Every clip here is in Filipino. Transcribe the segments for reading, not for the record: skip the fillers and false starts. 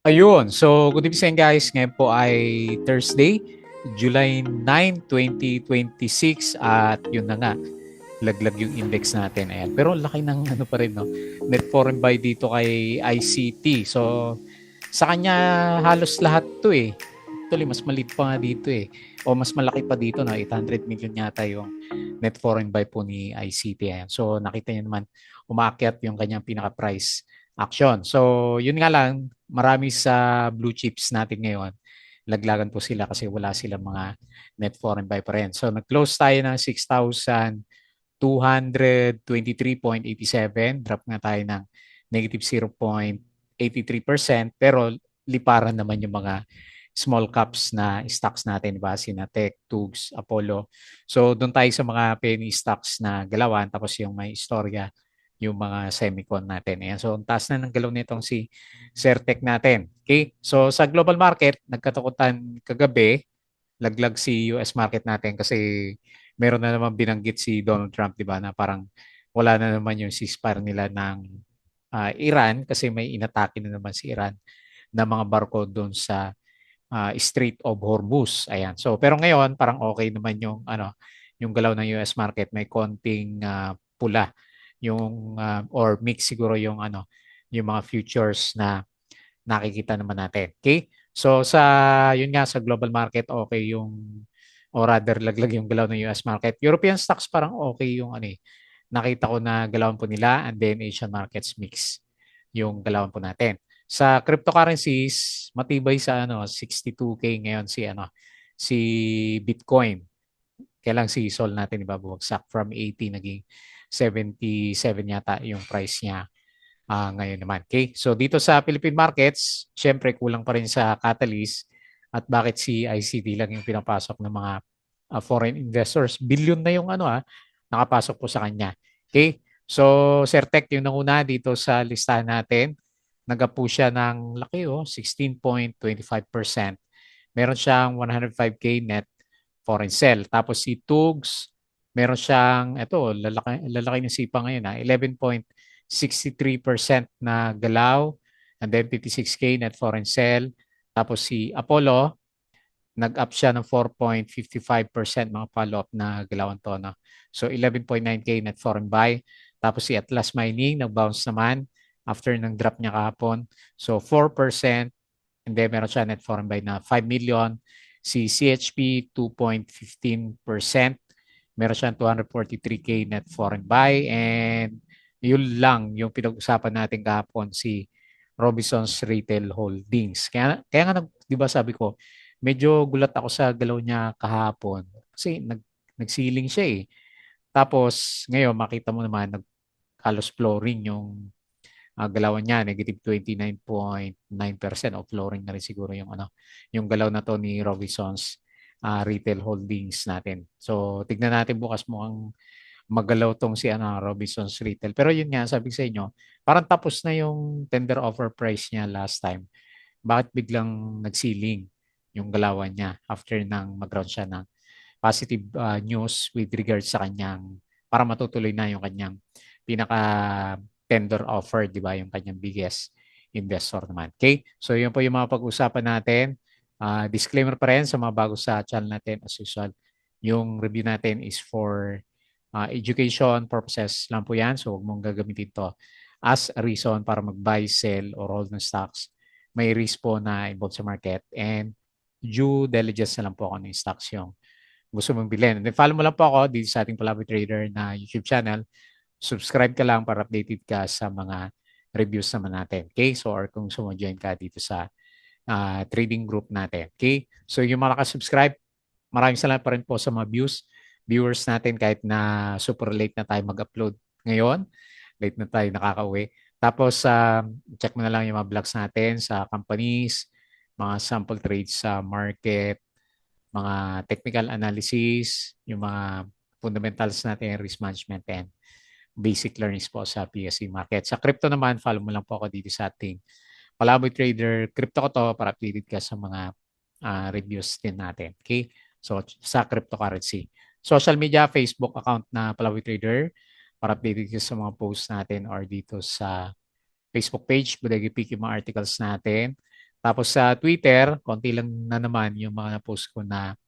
Ayun. So, good evening guys. Ngayon po ay Thursday, July 9, 2026 at yun na nga, laglag yung index natin. Ayan. Pero laki ng ano pa rin, no? Net foreign buy dito kay ICT. So, sa kanya halos lahat to eh. Actually, mas maliit pa nga dito eh. O mas malaki pa dito, no? 800 million yata yung net foreign buy po ni ICT. Ayan. So, nakita niyo naman, umakyat yung kanyang pinaka-price action. So, yun nga lang, marami sa blue chips natin ngayon, laglagan po sila kasi wala silang mga net foreign buy pa rin. So, nag-close tayo ng 6,223.87. Drop nga tayo ng negative 0.83%. Pero liparan naman yung mga small caps na stocks natin, diba? Sinatec, Tugs, Apollo. So, doon tayo sa mga penny stocks na galawan. Tapos yung may istorya, yung mga semicon natin. Ayan. So, ang taas na ng galaw nitong si Certec natin. Okay? So, sa global market, nagkatakutan kagabi, laglag si US market natin kasi meron na naman binanggit si Donald Trump, di ba, na parang wala na naman yung ceasefire nila ng Iran kasi may inatake na naman si Iran na mga barko doon sa Strait of Hormuz. Ayan. So, pero ngayon parang okay naman yung yung galaw ng US market, may konting pula yung or mix siguro yung yung mga futures na nakikita naman natin. Okay? So sa yun nga sa global market okay yung or rather laglag yung galaw ng US market. European stocks parang okay yung nakita ko na galawan po nila and then Asian markets mix yung galawan po natin. Sa cryptocurrencies, matibay sa 62K ngayon si Bitcoin. Kailang si Sol natin ibabagsak from 80 naging 77 yata yung price niya ngayon naman. Okay? So dito sa Philippine markets, syempre kulang pa rin sa catalyst at bakit si ICT lang yung pinapasok ng mga foreign investors. Billion na yung nakapasok po sa kanya. Okay? So Certec yung nanguna dito sa listahan natin. Nag-po siya ng laki 16.25%. Meron siyang 105K net foreign sell. Tapos si Tugs, meron siyang, lalaki ng sipa ngayon 11.63% na galaw. And then 56K net foreign sell. Tapos si Apollo, nag-up siya ng 4.55% mga follow-up na galawan to. No? So 11.9K net foreign buy. Tapos si Atlas Mining, nag-bounce naman after ng drop niya kahapon. So 4%. And then meron siya net foreign buy na 5 million. Si CHP, 2.15%. Meron siyang 243K net foreign buy. And yun lang yung pinag-usapan natin kahapon si Robinsons Retail Holdings. Kaya nga di ba sabi ko, medyo gulat ako sa galaw niya kahapon. Kasi nagsiling siya eh. Tapos ngayon makita mo naman halos flooring yung galawan niya, negative 29.9% o flooring na rin siguro yung yung galaw na to ni Robinsons Retail Holdings natin. So tignan natin bukas mukhang magalaw tong si Robinsons Retail. Pero yun nga, sabi sa inyo, parang tapos na yung tender offer price niya last time. Bakit biglang nagsiling yung galawan niya after nang mag-round siya ng positive news with regards sa kanyang para matutuloy na yung kanyang pinaka tender offer, di ba? Yung kanyang biggest investor naman. Okay? So yun po yung mga pag-usapan natin. Disclaimer pa rin sa mga bago sa channel natin as usual. Yung review natin is for education purposes lang po yan. So huwag mong gagamitin to as a reason para mag-buy, sell, or hold ng stocks. May risk po na involved sa market and due diligence na lang po ako ng stocks yung gusto mong bilhin. And then follow mo lang po ako dito sa ating Palaboy Trader na YouTube channel. Subscribe ka lang para updated ka sa mga reviews naman natin. Okay? So, or kung sumo-join ka dito sa trading group natin. Okay? So, yung mga nakasubscribe, maraming salamat pa rin po sa mga viewers natin kahit na super late na tayo mag-upload ngayon. Late na tayo nakakauwi. Tapos, check mo na lang yung mga vlogs natin sa companies, mga sample trades sa market, mga technical analysis, yung mga fundamentals natin, risk management, and basic learnings po sa PSE market. Sa crypto naman, follow mo lang po ako dito sa ating Palaboy Trader. Crypto ko to para updated ka sa mga reviews din natin. Okay? So, sa cryptocurrency. Social media, Facebook account na Palaboy Trader para updated ka sa mga posts natin or dito sa Facebook page, Bodega Peak yung mga articles natin. Tapos sa Twitter, konti lang na naman yung mga na-post ko na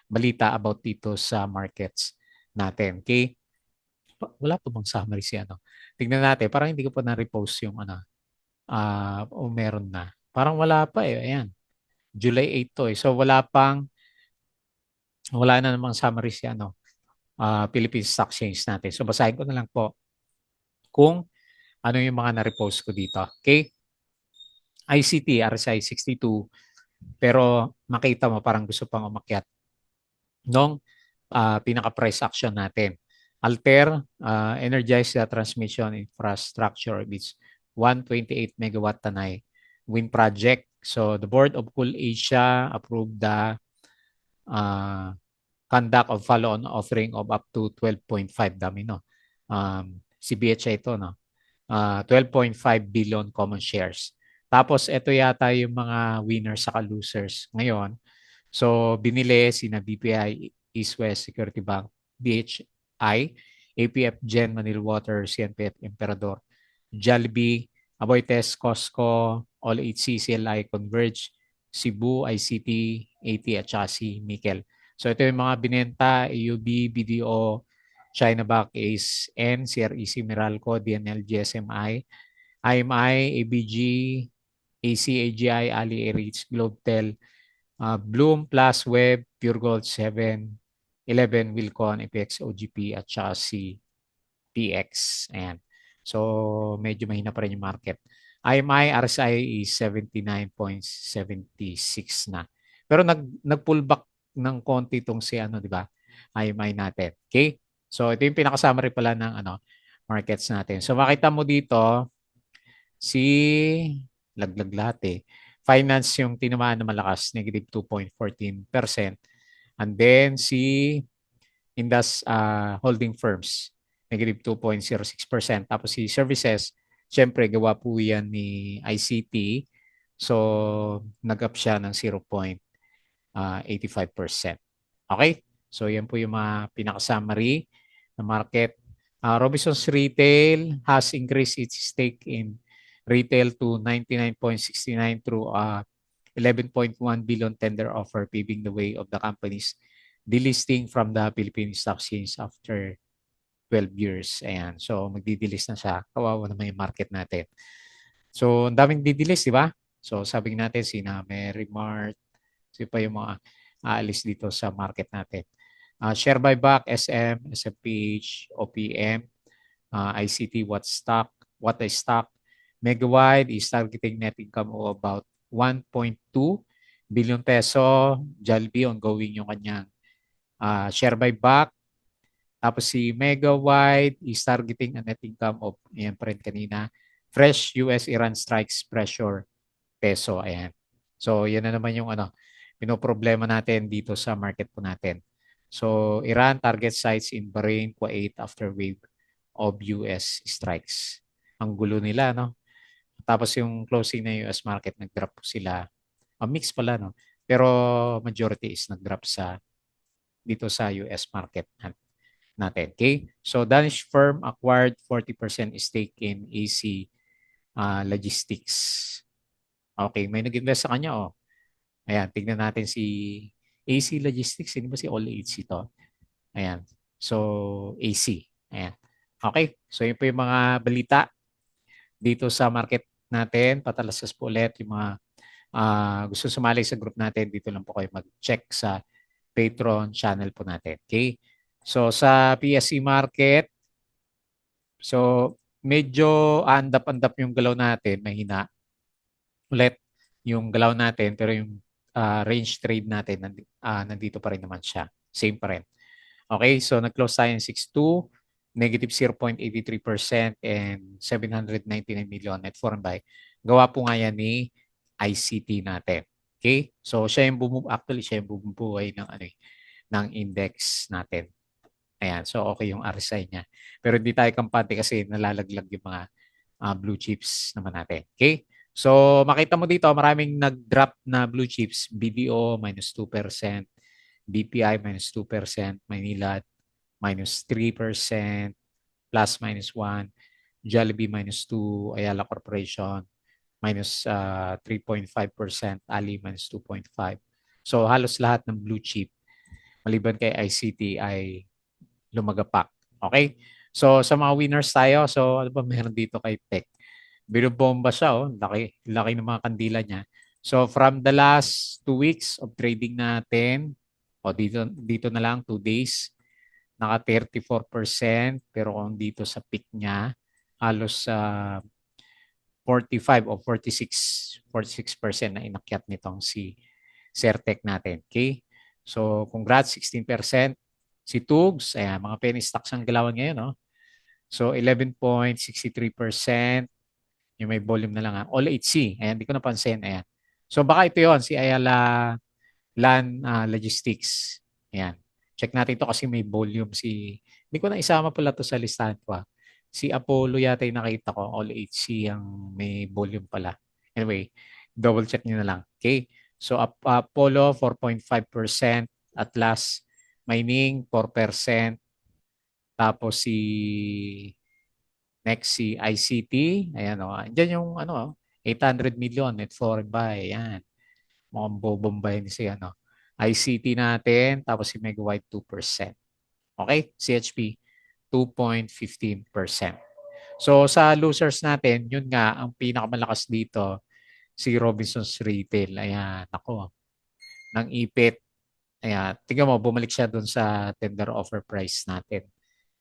balita about dito sa markets natin. Okay? Wala pa bang summary si ano? Tingnan natin. Parang hindi ko pa na-repost yung ano. O meron na. Parang wala pa eh. Ayan. July 8 to eh. So wala na namang summary si ano. Philippine Stock Exchange natin. So basahin ko na lang po kung ano yung mga na-repost ko dito. Okay? ICT, RSI 62. Pero makita mo parang gusto pang umakyat nung pinaka-price action natin. Alter, energize the transmission infrastructure of its 128 megawatt Tanay wind project. So the Board of Cool Asia approved the uh, conduct of follow-on offering of up to 12.5 dami, no? Si BHI ito, no? 12.5 billion common shares. Tapos ito yata yung mga winners sa losers ngayon. So binili sina BPI, East West Security Bank, BHI, APF Gen, Manila Water, CNPF Emperador, Jollibee, Aboitiz, Costco, All 8 CCLI, Converge, Cebu, ICT, AT at saka si Mikel. So ito yung mga binenta, AUB, BDO, China Bank, ACE, N, CREC, Meralco, DNL, GSMI, IMI, ABG, AC, AGI, Ali, Airreach, Globetel, Bloom, Plus, Web, Pure Gold 7, 11, Wilcon, FX, OGP, at saka si PX. Ayan. So, medyo mahina pa rin yung market. IMI, RSI is 79.76 na. Pero nag-pullback ng konti itong si ano, di ba? IMI natin. Okay? So, ito yung pinaka-summary pala ng ano, markets natin. So, makita mo dito, si laglag lahat eh. Finance yung tinamaan na malakas, negative 2.14%. And then si holding firms, negative 2.06%. Tapos si services, syempre gawa po yan ni ICT. So nag-up siya ng 0.85%. Okay? So yan po yung mga pinaka-summary ng market. Robinsons Retail has increased its stake in retail to 99.69 through a 11.1 billion tender offer, paving the way of the company's delisting from the Philippine Stock Exchange after 12 years. Ayan. So, magdidelist na siya. Kawawa naman yung market natin. So, ang daming didelist, di ba? So, sabi natin, sina Mary Mart, sino pa yung mga aalis dito sa market natin. Share buyback, SM, SMPH, OPM, ICT, what I stock. Megawide is targeting net income of about 1.2 billion peso. Jollibee ongoing yung kanyang share buyback. Tapos si Megawide is targeting a net income of, ayan pa rin kanina, fresh US-Iran strikes pressure peso. Ayan. So, yan na naman yung ano, pinoproblema natin dito sa market po natin. So, Iran target sites in Bahrain, Kuwait after wave of US strikes. Ang gulo nila, no? Tapos yung closing na US market, nag-drop po sila. Mix pala, no? Pero majority is nag-drop sa dito sa US market natin. Okay? So, Danish firm acquired 40% stake in AC Logistics. Okay, may nag-invest sa kanya, oh. Ayan, tignan natin si AC Logistics. Hindi ba si All AC to? Ayan. So, AC. Ayan. Okay, so yun po yung mga balita dito sa market natin. Patalasas po ulit yung mga gusto sumali sa group natin. Dito lang po kayo mag-check sa Patreon channel po natin. Okay? So, sa PSC market, so medyo andap-andap yung galaw natin. Mahina ulit yung galaw natin. Pero yung range trade natin, nandito pa rin naman siya. Same pa rin. Okay, so nag-close tayo ng 6.2, negative 0.83% and 799 million net foreign buy. Gawa po nga yan ni ICT natin. Okay? So siya yung actually siya yung bumubuhay ng ano ng index natin. Ayan, so okay yung RSI niya. Pero hindi tayo kampante kasi nalalaglag yung mga blue chips naman natin. Okay? So makita mo dito, maraming nag-drop na blue chips. BDO minus 2%, BPI minus 2%, Manila minus 3%, plus minus 1, Jollibee minus 2, Ayala Corporation minus 3.5%, Ali minus 2.5. So halos lahat ng blue chip maliban kay ICT ay lumagapak. Okay? So sa mga winners tayo, so ano ba meron dito kay Tech? Binobomba siya, oh. Laki, laki ng mga kandila niya. So from the last 2 weeks of trading natin, dito na lang 2 days, naka 34%, pero kung dito sa peak niya, halos 45 o 46% na inakyat nitong si Certec natin. Okay? So congrats, 16%. Si Tugs, ayan, mga penny stocks ang galawan ngayon, no? So 11.63%. Yung may volume na lang, ha? All HC. Ayan, hindi ko napansin. Ayan. So baka ito yon si Ayala Land Logistics. Ayan. Check natin ito kasi may volume si... Hindi ko na isama pala to sa listahan ko. Si Apollo yata yung nakita ko. All HC ang may volume pala. Anyway, double check nyo na lang. Okay? So Apollo 4.5%. Atlas Mining 4%. Tapos si next si ICT. Ayan o. Diyan yung ano, 800 million net foreign buy. Ayan. Mukhang bobombay ni si ano. ICT natin, tapos si Megawide 2%. Okay? CHP 2.15%. So sa losers natin, yun nga, ang pinakamalakas dito, si Robinsons Retail. Ayan, ako, nang ipit. Ayan, tingnan mo, bumalik siya dun sa tender offer price natin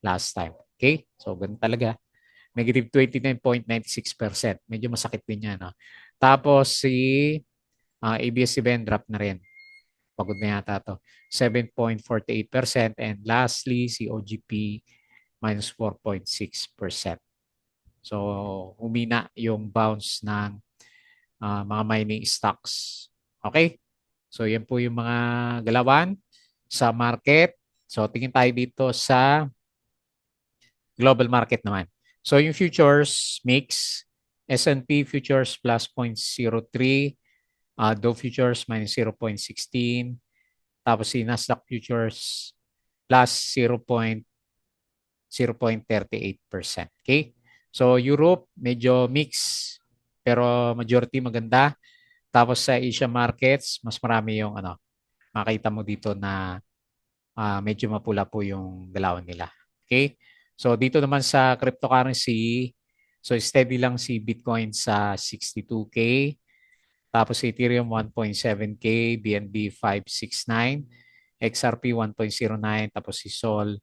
last time. Okay? So, ganun talaga. Negative 29.96%. Medyo masakit din yan. No? Tapos si ABS-CBN drop na rin. Pagod na yata to. 7.48%. And lastly, si OGP minus 4.6%. So, humina yung bounce ng mga mining stocks. Okay? So, yan po yung mga galawan sa market. So, tingin tayo dito sa global market naman. So, yung futures mix, S&P futures plus 0.03, Dow futures minus 0.16, tapos si Nasdaq futures plus 0.38%. Okay? So Europe, medyo mix, pero majority maganda. Tapos sa Asia markets, mas marami yung ano, makita mo dito na medyo mapula po yung galawan nila. Okay? So dito naman sa cryptocurrency, so steady lang si Bitcoin sa 62K, tapos Ethereum 1.7K, BNB 569, XRP 1.09, tapos si Sol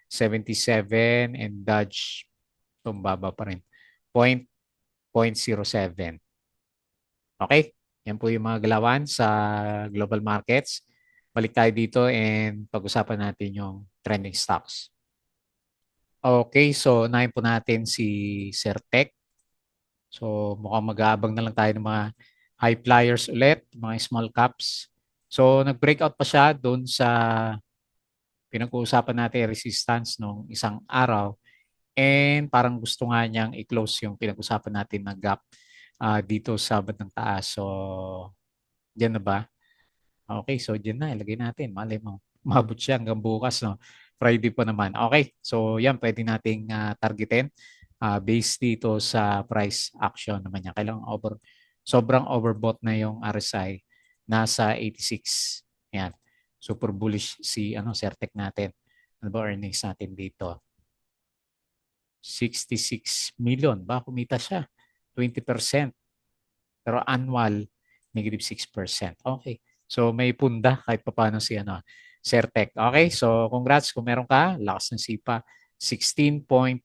77, and Dodge tumbaba pa rin 0.07. Okay? Yan po yung mga galawan sa global markets. Balik tayo dito and pag-usapan natin yung trending stocks. Okay, so unahin po natin si Certec. So mukhang mag-aabang na lang tayo ng mga high flyers ulit, mga small caps. So nag-breakout pa siya doon sa pinag-uusapan natin resistance nung isang araw. And parang gusto nga niyang i-close yung pinag-usapan natin na gap dito sa bandang taas. So, dyan na ba? Okay, so dyan na. Ilagay natin. Malay mo, mabot siya hanggang bukas. No? Friday pa naman. Okay, so yan, pwede nating targetin based dito sa price action naman niya. Sobrang overbought na yung RSI. Nasa 86. Yan. Super bullish si Certec natin. Ano ba earnings natin dito? 66 million. Ba, kumita siya. 20%. Pero annual, negative 6%. Okay. So may punda kahit paano si Certec. Okay, so congrats kung meron ka. Lakas ng sipa. 16.25%.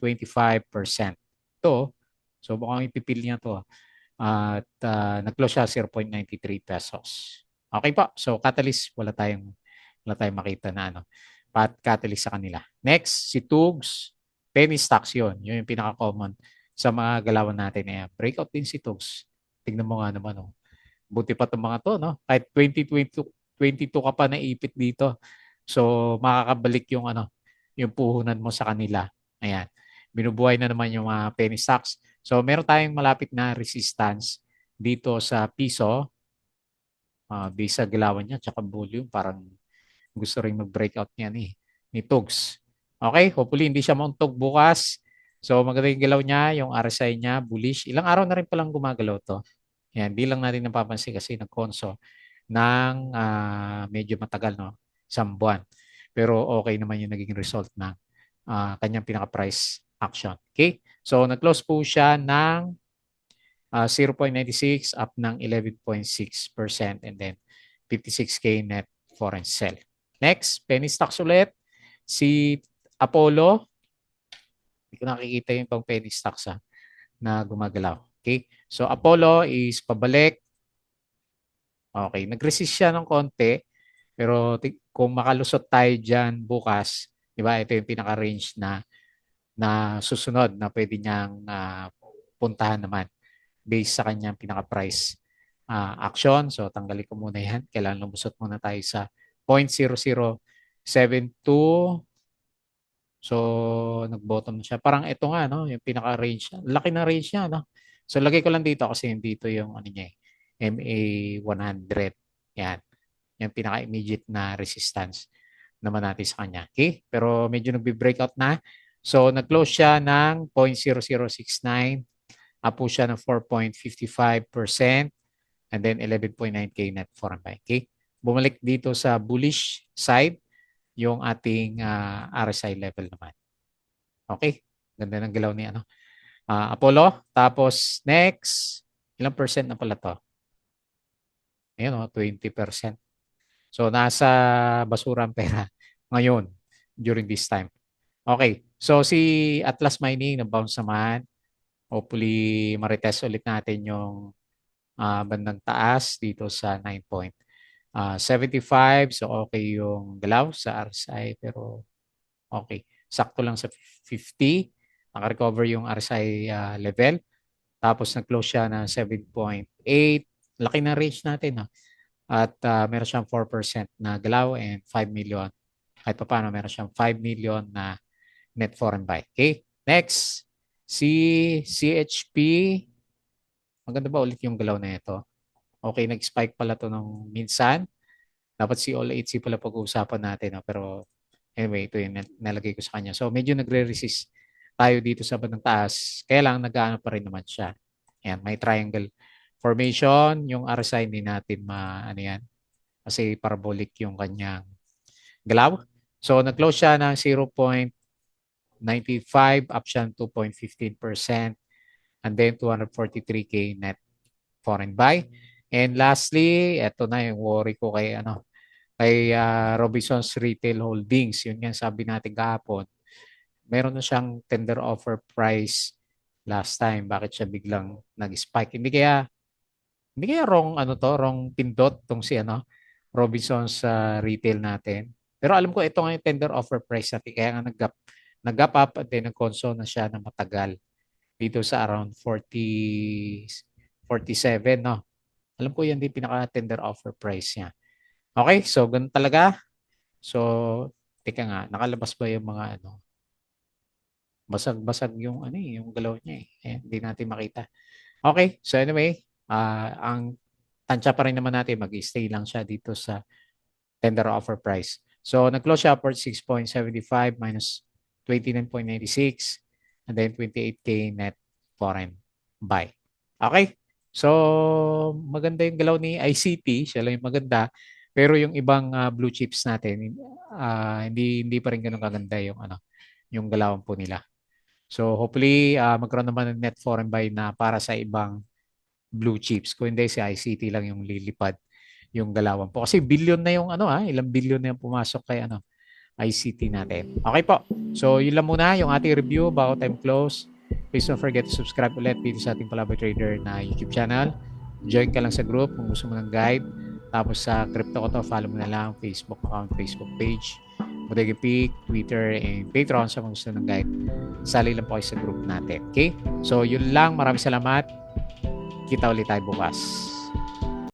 Ito, so mukhang ipipil niya to. At nag-close siya 0.93 pesos. Okay po. So catalyst, wala tayong makita na catalyst sa kanila. Next, si Tugs. Penny stocks yun. Yun yung pinaka-common sa mga galawan natin. Breakout din si Tugs. Tingnan mo nga naman. Oh. Buti pa itong mga to. No? Kahit 2022 ka pa naipit dito. So makakabalik yung puhunan mo sa kanila. Ayan. Binubuhay na naman yung mga penny stocks. So meron tayong malapit na resistance dito sa piso. Based sa galawan niya tsaka volume. Parang gusto rin mag-breakout niya ni Tugs. Okay, hopefully hindi siya mauntog bukas. So maganda yung galaw niya, yung RSI niya, bullish. Ilang araw na rin palang gumagalaw to. Yan, di lang natin napapansin kasi nag-conso ng medyo matagal, no? Isang buwan. Pero okay naman yung naging result ng kanyang pinaka-price action. Okay? So, nag-close po siya ng 0.96 up ng 11.6% and then 56K net foreign sell. Next, penny stocks ulit. Si Apollo, hindi ko nakikita yung pang penny stocks na gumagalaw. Okay? So, Apollo is pabalik. Okay, nag-resist siya ng konti, pero kung makalusot tayo dyan bukas, di ba, ito yung pinaka-range na susunod na pwede niyang puntahan naman based sa kanyang pinaka-price action. So, tanggalin ko muna yan. Kailangan lumusot muna tayo sa 0.0072. So, nag-bottom na siya. Parang ito nga, no? Yung pinaka-range. Laki ng range niya, no? So, lagay ko lang dito kasi dito yung ano niya, MA100. Yan. Yung pinaka-immediate na resistance naman natin sa kanya. Okay? Pero medyo nagbe-breakout na. So, nag-close siya ng 0.0069. Up po siya ng 4.55% and then 11.9K net foreign buy. Okay? Bumalik dito sa bullish side yung ating RSI level naman. Okay? Ganda ng galaw ni Apollo. Tapos next, ilang percent na pala to? Ayun, 20%. So nasa basura ang pera ngayon during this time. Okay. So si Atlas Mining na-bounce naman. Hopefully marites ulit natin yung bandang taas dito sa 9.75. So okay yung galaw sa RSI pero okay. Sakto lang sa 50. Naka-recover yung RSI level. Tapos nag-close siya ng 7.8. Laki na range natin. At meron siyang 4% na galaw and 5 million. Kahit pa paano, meron siyang 5 million na net foreign buy. Okay? Next, si CHP. Maganda ba ulit yung galaw na ito? Okay, nag-spike pala to nung minsan. Dapat si All 8C pala pag-uusapan natin. Pero anyway, ito yung nalagay ko sa kanya. So medyo nagre-resist tayo dito sa bandang taas. Kaya lang nag-aano pa rin naman siya. Ayan, may triangle formation. Yung RSI hindi natin ano yan. Kasi parabolic yung kanyang galaw. So nag-close siya ng 0.95 up siya 2.15% and then 243K net foreign buy. And lastly, ito na yung worry ko kay Robinsons Retail Holdings. Yun nga sabi natin kahapon. Meron na siyang tender offer price last time. Bakit siya biglang nag-spike? Hindi kaya wrong pindot tong si Robinsons Retail natin. Pero alam ko ito nga yung tender offer price natin. Kaya nga nag-gap up at then nag-console na siya na matagal dito sa around 47, no? Alam ko yan din pinaka-tender offer price niya. Okay, so ganun talaga. So, teka nga, nakalabas ba yung mga basag-basag yung yung galaw niya hindi natin makita. Okay, so anyway, ang tansya pa rin naman natin, mag-stay lang siya dito sa tender offer price. So, nag-close siya for 6.75 minus 29.96 and then 28K net foreign buy. Okay? So, maganda yung galaw ni ICT. Siya lang yung maganda. Pero yung ibang blue chips natin, hindi pa rin ganun kaganda yung galawan po nila. So, hopefully, magkaroon naman ng net foreign buy na para sa ibang blue chips. Kung hindi, si ICT lang yung lilipad yung galawan po. Kasi billion na yung ilang billion na yung pumasok kay ICT natin. Okay po. So, yun lang muna yung ating review bago time close. Please don't forget to subscribe ulit dito sa ating Palaboy Trader na YouTube channel. Join ka lang sa group kung gusto mo ng guide. Tapos sa crypto ko to, follow mo na lang Facebook account, Facebook page, Bodega Peak, Twitter, and Patreon sa kung gusto ng guide. Sali lang po kayo sa group natin. Okay? So, yun lang. Maraming salamat. Kita ulit tayo bukas.